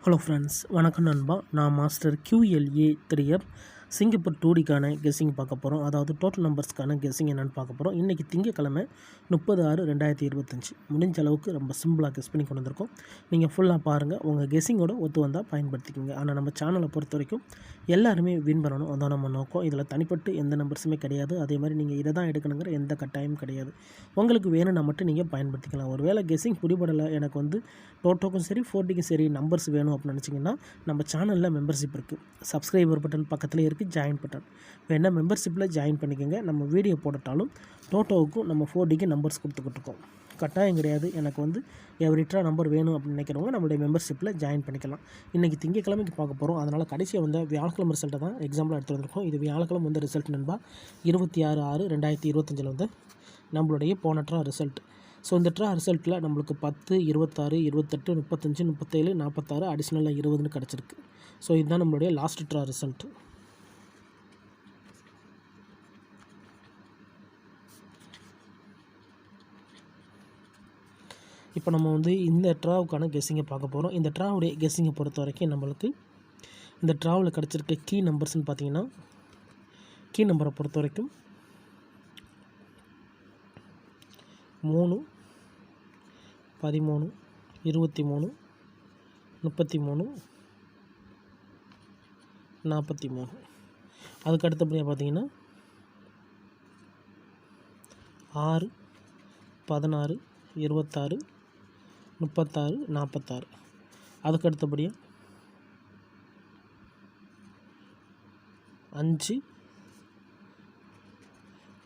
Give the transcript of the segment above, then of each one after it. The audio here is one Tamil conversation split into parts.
ஹலோ ஃப்ரெண்ட்ஸ், வணக்கம் நண்பா. நான் மாஸ்டர் QLA 3F சிங்கப்பூர் 2Dக்கான கெஸ்ஸிங் பார்க்க போகிறோம். அதாவது டோட்டல் நம்பர்ஸ்க்கான கெஸ்ஸிங் என்னென்னு பார்க்க போகிறோம். இன்றைக்கி திங்கக்கிழமை 30/6/2025. முடிஞ்ச அளவுக்கு ரொம்ப சிம்பிளாக கெஸ் பண்ணி கொண்டு வந்திருக்கோம். நீங்கள் ஃபுல்லாக பாருங்கள். உங்கள் கெஸ்ஸிங்கோட ஒத்து வந்தால் பயன்படுத்திக்கோங்க. ஆனால் நம்ம சேனலை பொறுத்த வரைக்கும் எல்லாருமே வின் பண்ணணும், அதான் நம்ம நோக்கம். இதில் தனிப்பட்டு எந்த நம்பர்ஸுமே கிடையாது. அதே மாதிரி நீங்கள் இதை தான் எடுக்கணுங்கிற எந்த கட்டாயமும் கிடையாது. உங்களுக்கு வேணும்னா மட்டும் நீங்கள் பயன்படுத்திக்கலாம். ஒரு வேளை கெஸ்ஸிங் பிடிபடலை, எனக்கு வந்து டோட்டோக்கும் சரி 4Dக்கும் சரி நம்பர்ஸ் வேணும் அப்படின்னு நினச்சிங்கன்னா நம்ம சேனலில் மெம்பர்ஷிப் இருக்குது. சப்ஸ்கிரைபர் பட்டன் பக்கத்தில் இருக்குது, ஜாயின் பட்டன் வேணால் மெம்பர்ஷிப்பில் ஜாயின் பண்ணிக்கோங்க. நம்ம வீடியோ போடட்டாலும் டோட்டோவுக்கும் நம்ம 4Dக்கு நம்பர்ஸ் கொடுத்துக்கிட்டு இருக்கோம். கட்டாயம் கிடையாது. எனக்கு வந்து எவ்ரிட்ரா நம்பர் வேணும் அப்படின்னு நினைக்கிறவங்க நம்மளுடைய மெம்பர்ஷிப்பில் ஜாயின் பண்ணிக்கலாம். இன்றைக்கி திங்கக்கிழமைக்கு பார்க்க போகிறோம். அதனால் கடைசியாக வந்து வியாழக்கிழமை ரிசல்ட்டை தான் எக்ஸாம்பிள் எடுத்து வந்திருக்கோம். இது வியாழக்கிழமை வந்து ரிசல்ட் நண்பா. 26/6/2025 வந்து நம்மளுடைய போன ரிசல்ட். ஸோ இந்த ரிசல்ட்டில் நம்மளுக்கு 10, 26, 28, 35, 37, 46 அடிஷ்னலாக 20ன்னு கிடச்சிருக்கு. ஸோ இதுதான் நம்மளுடைய லாஸ்ட் ரிசல்ட்டு. இப்போ நம்ம வந்து இந்த ட்ராவுக்கான கெஸ்ஸிங்கை பார்க்க போகிறோம். இந்த ட்ராவுடைய கெஸ்ஸிங்கை பொறுத்த வரைக்கும் நம்மளுக்கு இந்த ட்ராவில் கிடச்சிருக்க கீ நம்பர்ஸ்ன்னு பார்த்தீங்கன்னா, கீ நம்பரை பொறுத்த வரைக்கும் 3, 13, 23, 33, 43. அதுக்கு அடுத்தபடியாக பார்த்தீங்கன்னா 6, 16, 26, 36, 46. அதுக்கு அடுத்தபடியாக 5,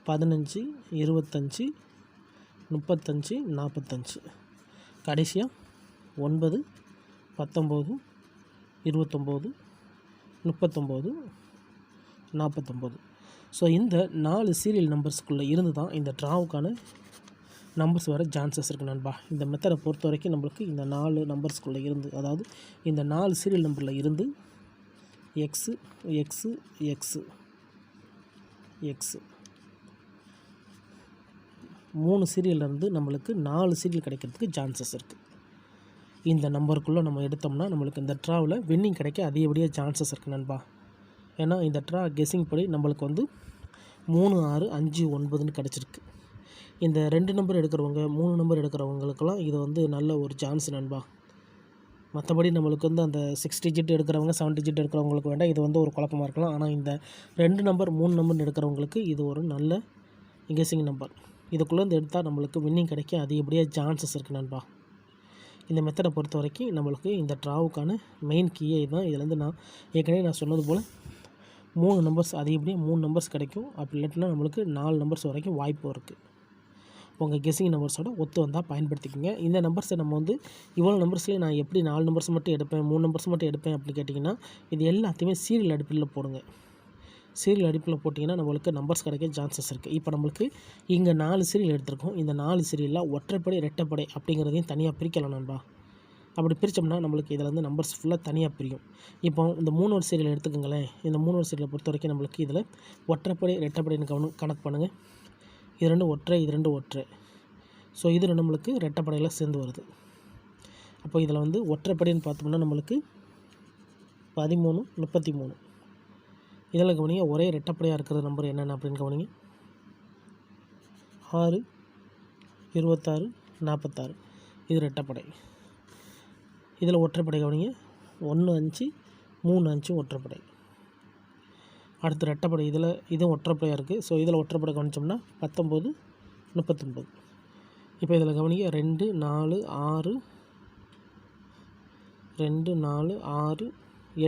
15, 25, 35, 45. கடைசியாக 9, 19, 29, 39, 49. ஸோ இந்த 4 சீரியல் நம்பர்ஸ்க்குள்ளே இருந்து தான் இந்த ட்ராவுக்கான நம்பர்ஸ் வர சான்சஸ் இருக்குது நண்பா. இந்த மெத்தடை பொறுத்த வரைக்கும் நம்மளுக்கு இந்த 4 நம்பர்ஸ்க்குள்ளே இருந்து, அதாவது இந்த 4 சீரியல் நம்பரில் இருந்து எக்ஸு எக்ஸு எக்ஸு எக்ஸு 3 சீரியல்லேருந்து நம்மளுக்கு 4 சீரியல் கிடைக்கிறதுக்கு சான்சஸ் இருக்குது. இந்த நம்பருக்குள்ளே நம்ம எடுத்தோம்னா நம்மளுக்கு இந்த ட்ராவில் வின்னிங் கிடைக்க அதிகப்படியாக சான்சஸ் இருக்குது நண்பா. ஏன்னா இந்த ட்ரா கெஸ்ஸிங் படி நம்மளுக்கு வந்து 3, 6, 5, 9ன்னு கிடச்சிருக்கு. இந்த 2 நம்பர் எடுக்கிறவங்க, 3 நம்பர் எடுக்கிறவங்களுக்கெல்லாம் இது வந்து நல்ல ஒரு சான்ஸ் நண்பா. மற்றபடி நம்மளுக்கு வந்து அந்த 6 டிஜிட் எடுக்கிறவங்க, 7 டிஜிட் எடுக்கிறவங்களுக்கு வேண்டாம், இது வந்து ஒரு குழப்பமாக இருக்கலாம். ஆனால் இந்த 2 நம்பர் 3 நம்பர் எடுக்கிறவங்களுக்கு இது ஒரு நல்ல கெஸ்ஸிங் நம்பர். இதுக்குள்ளேருந்து எடுத்தால் நம்மளுக்கு வின்னிங் கிடைக்க அதிகப்படியாக சான்சஸ் இருக்குது நண்பா. இந்த மெத்தடை பொறுத்த வரைக்கும் நம்மளுக்கு இந்த ட்ராவுக்கான மெயின் கீயே இதுதான். இதுலேருந்து நான் ஏற்கனவே சொன்னது போல் 3 நம்பர்ஸ் அதிகப்படியாக 3 நம்பர்ஸ் கிடைக்கும். அப்படி இல்லாட்டினா நம்மளுக்கு 4 நம்பர்ஸ் வரைக்கும் வாய்ப்பு இருக்குது. உங்கள் கெஸ்ஸிங் நம்பர்ஸோட ஒத்து வந்தால் பயன்படுத்திக்கோங்க. இந்த நம்பர்ஸை நம்ம வந்து இவ்வளோ நம்பர்ஸ்லேயே நான் எப்படி 4 நம்பர்ஸ் மட்டும் எடுப்பேன், 3 நம்பர்ஸ் மட்டும் எடுப்பேன் அப்படின்னு கேட்டிங்கன்னா, இது எல்லாத்தையுமே சீரியல் அடிப்படையில் போடுங்க. சீரியல் அடிப்பில் போட்டிங்கன்னா நம்மளுக்கு நம்பர்ஸ் கிடைக்க சான்சஸ் இருக்குது. இப்போ நம்மளுக்கு இங்கே 4 சீரியல் எடுத்திருக்கோம். இந்த 4 சீரியலில் ஒற்றைப்படை, ரெட்டைப்படை அப்படிங்கிறதையும் தனியாக பிரிக்கலாம் நண்பா. அப்படி பிரித்தோம்னா நம்மளுக்கு இதில் வந்து நம்பர்ஸ் ஃபுல்லாக தனியாக பிரியும். இப்போ இந்த 3 சீரியல் எடுத்துக்கோங்களேன். இந்த 3 சீரியலை பொறுத்த வரைக்கும் நம்மளுக்கு இதில் ஒற்றைப்படை, ரெட்டைப்படைன்னு கணக்கு பண்ணுங்கள். இது 2 ஒற்றை, இது 2 ஒற்றை. ஸோ இது நம்மளுக்கு ரெட்டைப்படையில் சேர்ந்து வருது. அப்போ இதில் வந்து ஒற்றைப்படைன்னு பார்த்தோம்னா நம்மளுக்கு 13, 33. இதில் கவனிங்க, ஒரே ரெட்டைப்படையாக இருக்கிற நம்பர் என்னென்ன அப்படின்னு கவனிங்க. 6, 26, 46. இது ரெட்டைப்படை. இதில் ஒற்றைப்படை கவனிங்க, 1, 5, 3, 5 ஒற்றைப்படை. அடுத்து ரெட்டைப்படை, இதில் இதுவும் ஒற்றைப்படையாக இருக்குது. ஸோ இதில் ஒற்றைப்படை கவனித்தோம்னா 19, 39. இப்போ இதில் கவனிங்க 2, 4, 6, 2, 4, 6,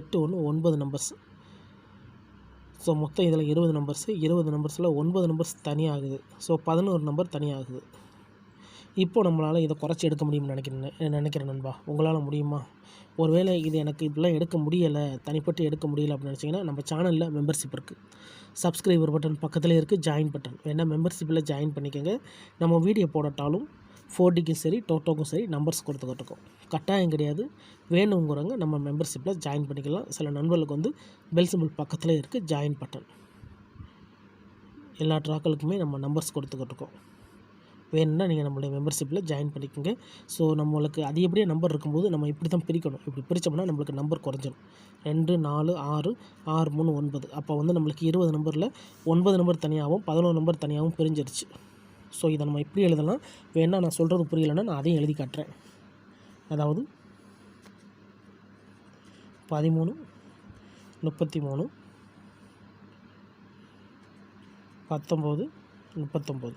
8, 1, 9 நம்பர்ஸ். ஸோ மொத்தம் இதில் 20 நம்பர்ஸு. 20 நம்பர்ஸில் 9 நம்பர்ஸ் தனியாகுது. ஸோ 11 நம்பர் தனியாகுது. இப்போ நம்மளால் இதை குறைச்சி எடுக்க முடியும்னு நினைக்கிறேன் நண்பா. உங்களால் முடியுமா? ஒருவேளை இது எனக்கு இப்படிலாம் எடுக்க முடியலை, தனிப்பட்டு எடுக்க முடியலை அப்படின்னு நினச்சிங்கன்னா நம்ம சேனலில் மெம்பர்ஷிப் இருக்குது. சப்ஸ்கிரைபர் பட்டன் பக்கத்தில் இருக்குது, ஜாயின் பட்டன் வேணால் மெம்பர்ஷிப்பில் ஜாயின் பண்ணிக்கோங்க. நம்ம வீடியோ போடட்டாலும் 4Dக்கும் சரி டோட்டோக்கும் சரி நம்பர்ஸ் கொடுத்துக்கிட்டு இருக்கோம். கட்டாயம் கிடையாது. வேணுங்கிறவங்க நம்ம மெம்பர்ஷிப்பில் ஜாயின் பண்ணிக்கலாம். சில நண்பர்களுக்கு வந்து பெல் சிம்பிள் பக்கத்தில் இருக்குது, ஜாயின் பட்டன். எல்லா ட்ராக்களுக்குமே நம்ம நம்பர்ஸ் கொடுத்துக்கிட்டு இருக்கோம். வேணும்னா நீங்கள் நம்மளுடைய மெம்பர்ஷிப்பில் ஜாயின் பண்ணிக்கோங்க. ஸோ நம்மளுக்கு அதிகப்படியாக நம்பர் இருக்கும்போது நம்ம இப்படி தான் பிரிக்கணும். இப்படி பிரித்தோம்னா நம்மளுக்கு நம்பர் குறைஞ்சிடும். 2, 4, 6, 6, 3, 9. அப்போ வந்து நம்மளுக்கு 20 நம்பரில் 9 நம்பர் தனியாகவும் 11 நம்பர் தனியாகவும் பிரிஞ்சிருச்சு. ஸோ இதை நம்ம எப்படி எழுதலாம், வேணால் நான் சொல்கிறது புரியலைன்னா நான் அதையும் எழுதி காட்டுறேன். அதாவது 13, 33, 19, 39,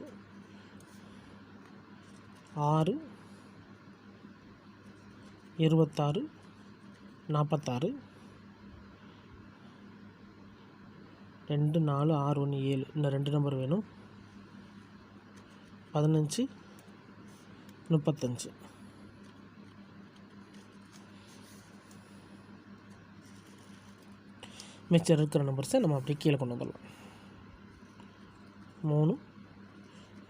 6, 26, 46, 2, 4, 6, 1, 7. இன்னும் 2 நம்பர் வேணும். 15, 35. மிச்சம் இருக்கிற நம்பர்ஸை நம்ம அப்படியே கீழே கொண்டு வந்துடலாம். 3,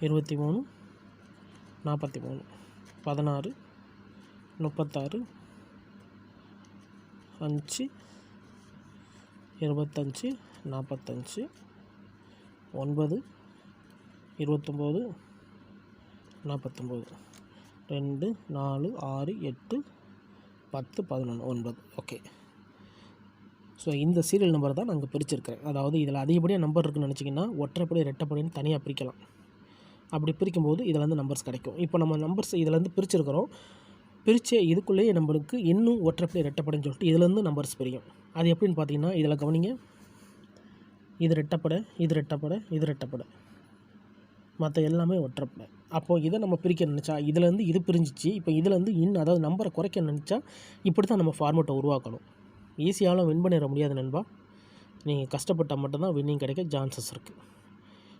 23, 43, 16, 36, 5, 25, 45, 9, 29, 49, 2, 4, 6, 8, 10, 11, 9. ஓகே. ஸோ இந்த சீரியல் நம்பர் தான் நாங்கள் பிரிச்சிருக்கிறேன். அதாவது இதில் அதிகப்படியாக நம்பர் இருக்குதுன்னு நினச்சிங்கன்னா ஒற்றைப்படை ரெட்டைப்படைன்னு தனியாக பிரிக்கலாம். அப்படி பிரிக்கும்போது இதில் வந்து நம்பர்ஸ் கிடைக்கும். இப்போ நம்ம நம்பர்ஸ் இதிலேருந்து பிரிச்சிருக்கிறோம். பிரித்த இதுக்குள்ளேயே நம்மளுக்கு இன்னும் ஒற்றைப்படை ரெட்டைப்படைன்னு சொல்லிட்டு இதுலேருந்து நம்பர்ஸ் பிரியும். அது எப்படின்னு பார்த்தீங்கன்னா, இதில் கவனிங்க, இது ரெட்டைப்படை, இது ரெட்டைப்படை, இது ரெட்டைப்படை, மற்ற எல்லாமே ஒற்றைப்படை. அப்போது இதை நம்ம பிரிக்க நினச்சா இதுலேருந்து இது பிரிஞ்சிச்சு. இப்போ இதுலேருந்து இன்னும் அதாவது நம்பரை குறைக்க நினச்சா இப்படி தான் நம்ம ஃபார்மேட்டை உருவாக்கணும். ஈஸியாலும் வின் பண்ணிட முடியாது நண்பா. நீங்கள் கஷ்டப்பட்டால் மட்டும்தான் வின்னிங் கிடைக்க சான்சஸ் இருக்குது.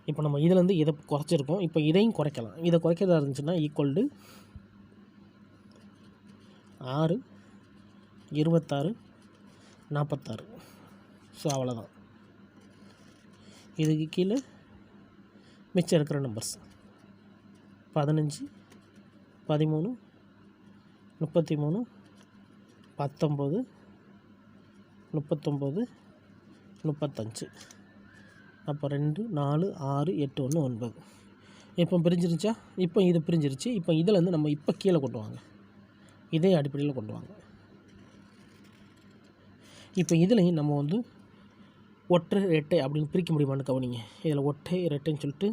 இப்போ நம்ம இதிலேருந்து இதை குறைச்சிருக்கோம். இப்போ இதையும் குறைக்கலாம். இதை குறைக்கிறதா இருந்துச்சுன்னா ஈக்குவல் டு 6, 26, 46. ஸோ அவ்வளோதான். இதுக்கு கீழே மிச்சம் இருக்கிற நம்பர்ஸ் 15, 13, 33, 19, 39, 35. அப்போ 2, 4, 6, 8, 1, 9. இப்போ பிரிஞ்சிருச்சா? இப்போ இது பிரிஞ்சிருச்சு. இப்போ இதிலேருந்து நம்ம இப்போ கீழே கொண்டு வாங்க. இதே அடிப்படையில் கொண்டு வாங்க. இப்போ இதுலேயும் நம்ம வந்து ஒற்றை ரெட்டை அப்படின்னு பிரிக்க முடியுமான்னு கவனிங்க. இதில் ஒற்றை ரெட்டைன்னு சொல்லிட்டு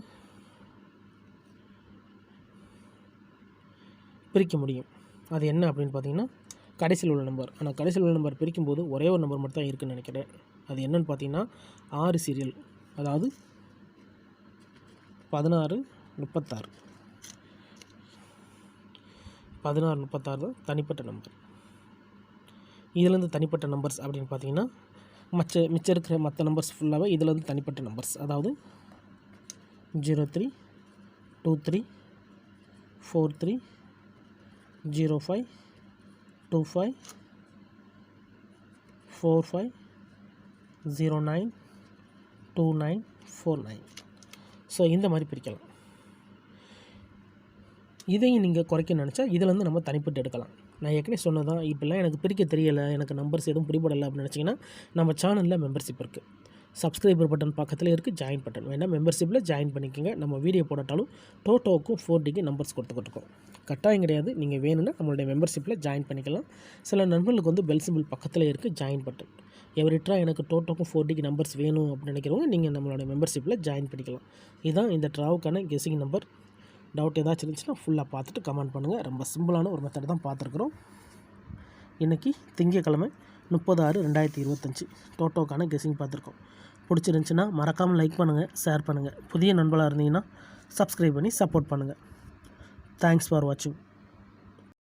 பிரிக்க முடியும். அது என்ன அப்படின்னு பார்த்தீங்கன்னா, கடைசியில் உள்ள நம்பர். ஆனால் கடைசியில் உள்ள நம்பர் பிரிக்கும்போது ஒரே ஒரு நம்பர் மட்டும் தான் இருக்குதுன்னு நினைக்கிறேன். அது என்னென்னு பார்த்தீங்கன்னா 6 சீரியல். அதாவது 16, 36. 16, 36 தான் தனிப்பட்ட நம்பர். இதிலேருந்து தனிப்பட்ட நம்பர்ஸ் அப்படின்னு பார்த்தீங்கன்னா மிச்சம் இருக்கிற மற்ற நம்பர்ஸ் ஃபுல்லாகவே இதிலேருந்து தனிப்பட்ட நம்பர்ஸ். அதாவது 03, 23, 43, 05, 25, 45, 09, 29, 49. ஸோ இந்த மாதிரி பிரிக்கலாம். இதையும் நீங்கள் குறைக்க நினச்சா இதிலேருந்து நம்ம தனிப்பட்டு எடுக்கலாம். நான் ஏற்கனவே சொன்னதான், இப்போல்லாம் எனக்கு பிரிக்க தெரியலை, எனக்கு நம்பர்ஸ் எதுவும் பிடிபடலை அப்படின்னு நினச்சிங்கன்னா நம்ம சேனலில் மெம்பர்ஷிப் இருக்குது. சப்ஸ்கிரைபர் பட்டன் பக்கத்தில் இருக்குது, ஜாயின் பட்டன் வேணால் மெம்பர்ஷிப்பில் ஜாயின் பண்ணிக்கோங்க. நம்ம வீடியோ போட்டாலும் டோட்டோவுக்கும் 4Dக்கு நம்பர்ஸ் கொடுத்துக்கிட்டுருக்கோம். கட்டாயம் கிடையாது. நீங்கள் வேணும்னா நம்மளுடைய மெம்பர்ஷிப்பில் ஜாயின் பண்ணிக்கலாம். சில நண்பர்களுக்கு வந்து பெல் சிம்பிள் பக்கத்தில் இருக்குது, ஜாயின் பட்டன். எவரிட்ரா எனக்கு டோட்டோக்கும் 4Dக்கு நம்பர்ஸ் வேணும் அப்படின்னு நினைக்கிறவங்க நீங்கள் நம்மளுடைய மெம்பர்ஷிப்பில் ஜாயின் பண்ணிக்கலாம். இதுதான் இந்த ட்ராவுக்கான கெஸிங் நம்பர். டவுட் ஏதாச்சும் இருந்துச்சுன்னா ஃபுல்லாக பார்த்துட்டு கமெண்ட் பண்ணுங்கள். ரொம்ப சிம்பிளான ஒரு மெத்தட் தான் பார்த்துருக்குறோம். இன்றைக்கி திங்கக்கிழமை 30/6/2025 டோட்டோக்கான கெஸிங் பார்த்துருக்கோம். பிடிச்சிருந்துச்சின்னா மறக்காமல் லைக் பண்ணுங்கள், ஷேர் பண்ணுங்கள். புதிய நண்பர்களாக இருந்தீங்கன்னா சப்ஸ்கிரைப் பண்ணி சப்போர்ட் பண்ணுங்கள். தேங்க்ஸ் ஃபார் வாட்சிங்.